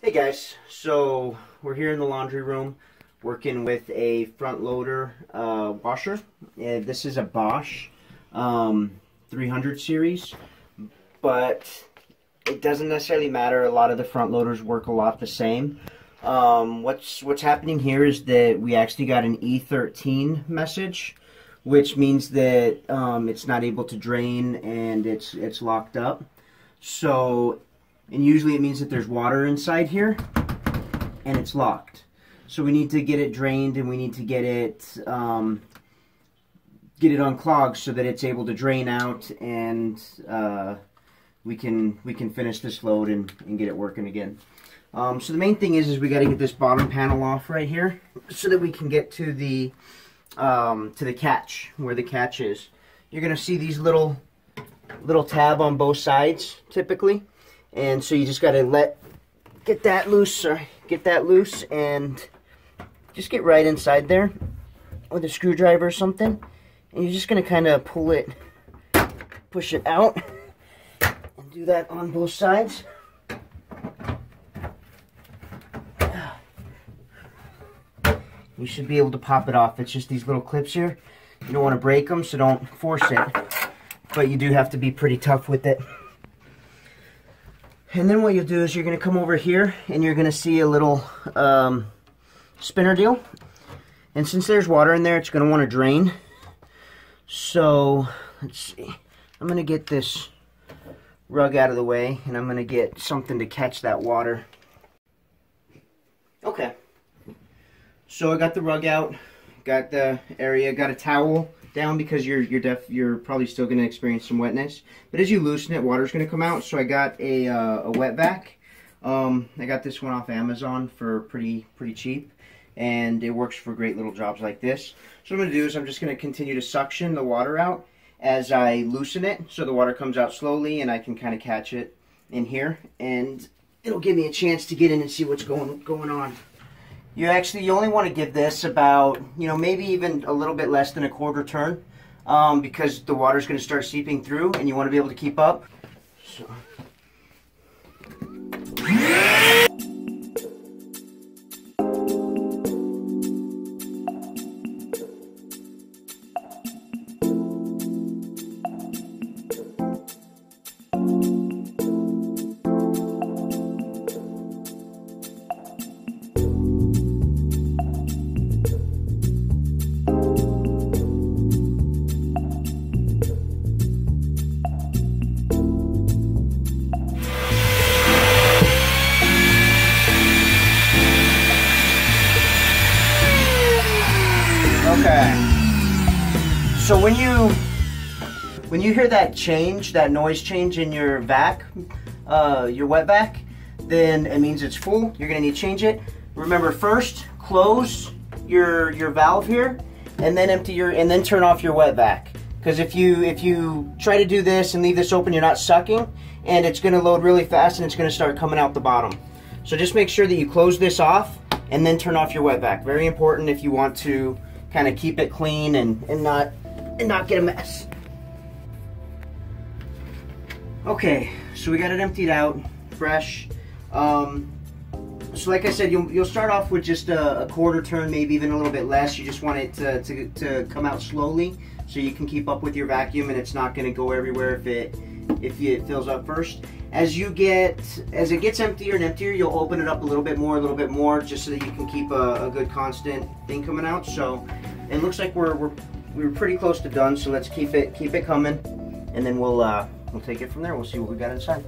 Hey guys, so we're here in the laundry room working with a front loader washer. This is a Bosch 300 series, but it doesn't necessarily matter. A lot of the front loaders work a lot the same. What's happening here is that we actually got an E13 message, which means that it's not able to drain and it's locked up. So, and usually it means that there's water inside here and it's locked. So we need to get it drained and we need to get it unclogged so that it's able to drain out and we can finish this load and get it working again. So the main thing is we got to get this bottom panel off right here so that we can get to the catch, where the catch is. You're gonna see these little tab on both sides typically, and so you just got to get that loose and just get right inside there with a screwdriver or something, and you're just gonna kind of push it out, and do that on both sides. You should be able to pop it off. It's just these little clips here. You don't want to break them, so don't force it. But you do have to be pretty tough with it. And then what you'll do is you're going to come over here and you're going to see a little spinner deal. And since there's water in there, it's going to want to drain. So, let's see. I'm going to get this rug out of the way and I'm going to get something to catch that water. Okay. So I got the rug out, got the area, got a towel down because you're probably still going to experience some wetness. But as you loosen it, water's going to come out. So I got a wet vac. I got this one off Amazon for pretty cheap, and it works for great little jobs like this. So what I'm going to do is I'm just going to continue to suction the water out as I loosen it, so the water comes out slowly and I can kind of catch it in here, and it'll give me a chance to get in and see what's going on. You only want to give this about, maybe even a little bit less than a quarter turn, because the water's going to start seeping through and you want to be able to keep up. So. Okay, so when you hear that noise change in your vac, your wet vac, then it means it's full. You're gonna need to change it. Remember, first close your valve here, and then and then turn off your wet vac. Because if you try to do this and leave this open, you're not sucking, and it's gonna load really fast and it's gonna start coming out the bottom. So just make sure that you close this off and then turn off your wet vac. Very important if you want to kind of keep it clean and not get a mess. Okay, so we got it emptied out, fresh. So like I said, you'll start off with just a quarter turn, maybe even a little bit less. You just want it to come out slowly so you can keep up with your vacuum and it's not going to go everywhere if it fills up first. As it gets emptier and emptier, you'll open it up a little bit more, just so that you can keep a good constant thing coming out. So it looks like we're pretty close to done. So let's keep it coming, and then we'll take it from there. We'll see what we got inside.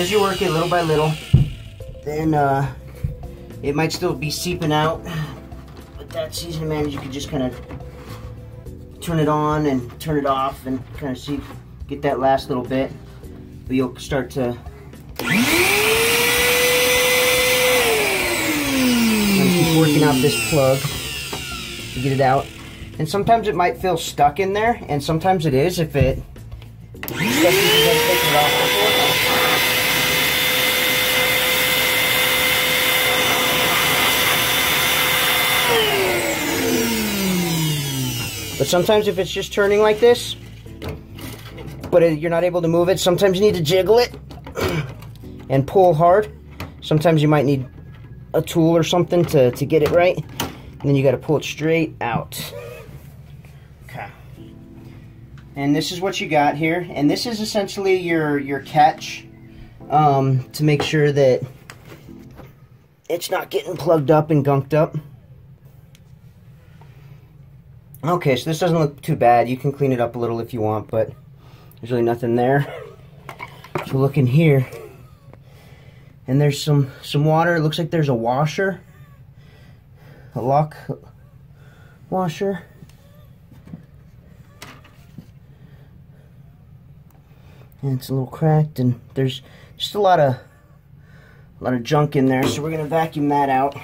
as you work it little by little, then it might still be seeping out. But that seasoning manager, you can just kind of turn it on and turn it off and kind of see, get that last little bit. But you'll start to keep working out this plug to get it out. And sometimes it might feel stuck in there, and sometimes it is if it, especially if you haven't taken it off before. But sometimes if it's just turning like this, but you're not able to move it, sometimes you need to jiggle it and pull hard. Sometimes you might need a tool or something to get it right. And then you got to pull it straight out. Okay. And this is what you got here. And this is essentially your catch to make sure that it's not getting plugged up and gunked up. Okay, so this doesn't look too bad. You can clean it up a little if you want, but there's really nothing there. So look in here, and there's some water. It looks like there's a washer, a lock washer. And it's a little cracked, and there's just a lot of junk in there. So we're gonna vacuum that out.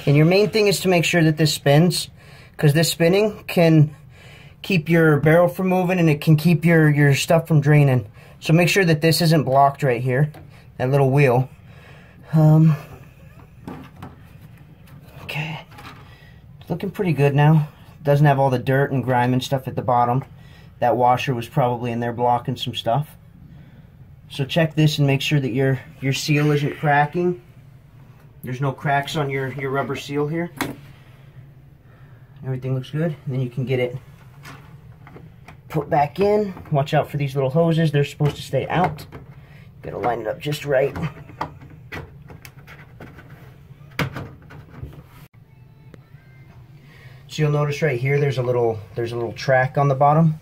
And your main thing is to make sure that this spins, because this spinning can keep your barrel from moving, and it can keep your stuff from draining. So make sure that this isn't blocked right here, that little wheel. Okay, it's looking pretty good now. Doesn't have all the dirt and grime and stuff at the bottom. That washer was probably in there blocking some stuff. So check this and make sure that your seal isn't cracking. There's no cracks on your rubber seal here. Everything looks good. And then you can get it put back in. Watch out for these little hoses. They're supposed to stay out. Gotta line it up just right. So you'll notice right here there's a little track on the bottom.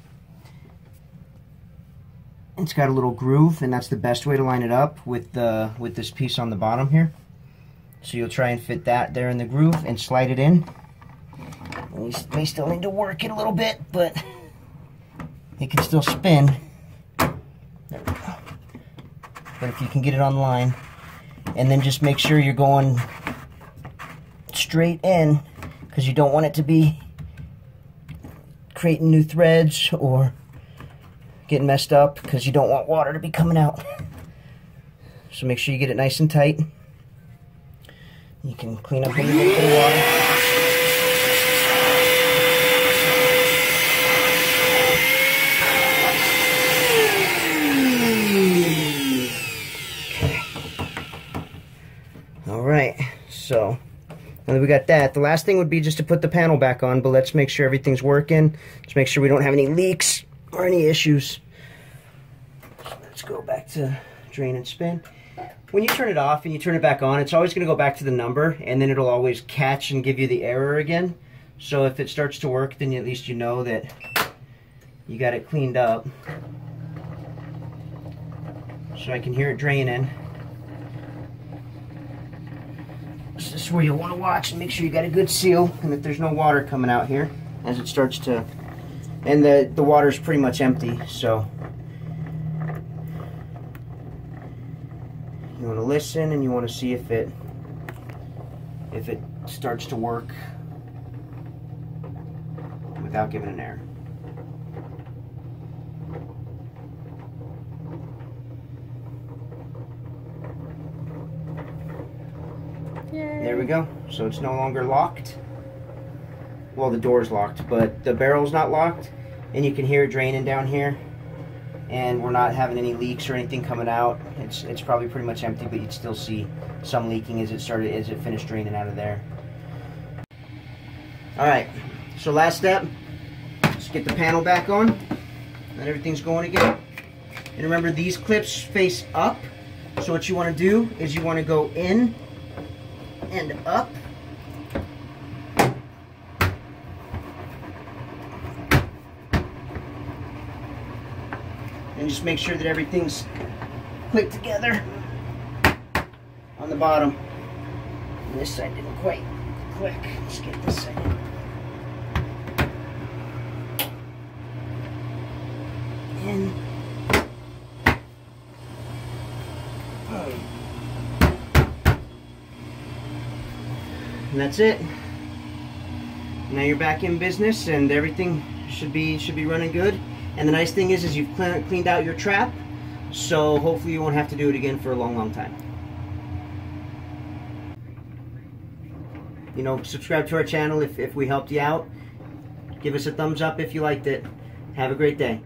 It's got a little groove, and that's the best way to line it up with this piece on the bottom here. So you'll try and fit that there in the groove and slide it in. And you may still need to work it a little bit, but it can still spin. There we go. But if you can get it on line, and then just make sure you're going straight in, because you don't want it to be creating new threads or getting messed up, because you don't want water to be coming out. So make sure you get it nice and tight. You can clean up any little bit of water. Okay. Alright, so now that we got that, the last thing would be just to put the panel back on, but let's make sure everything's working. Just make sure we don't have any leaks or any issues. So let's go back to drain and spin. When you turn it off and you turn it back on, it's always going to go back to the number, and then it'll always catch and give you the error again. So if it starts to work, then at least you know that you got it cleaned up. So I can hear it draining. So this is where you'll want to watch and make sure you got a good seal and that there's no water coming out here as it starts to... And the water's pretty much empty, so... You want to listen, and you want to see if it starts to work without giving an error. Yay. There we go. So it's no longer locked. Well, the door's locked, but the barrel's not locked, and you can hear it draining down here. and we're not having any leaks or anything coming out. It's probably pretty much empty, but you'd still see some leaking as it finished draining out of there. Alright, so last step, just get the panel back on, and everything's going again. And remember, these clips face up, so what you want to do is you want to go in and up. And just make sure that everything's clicked together on the bottom. And this side didn't quite click. Let's get this side in. And that's it. Now you're back in business, and everything should be running good. And the nice thing is you've cleaned out your trap, so hopefully you won't have to do it again for a long time. You know, subscribe to our channel if we helped you out. Give us a thumbs up if you liked it. Have a great day.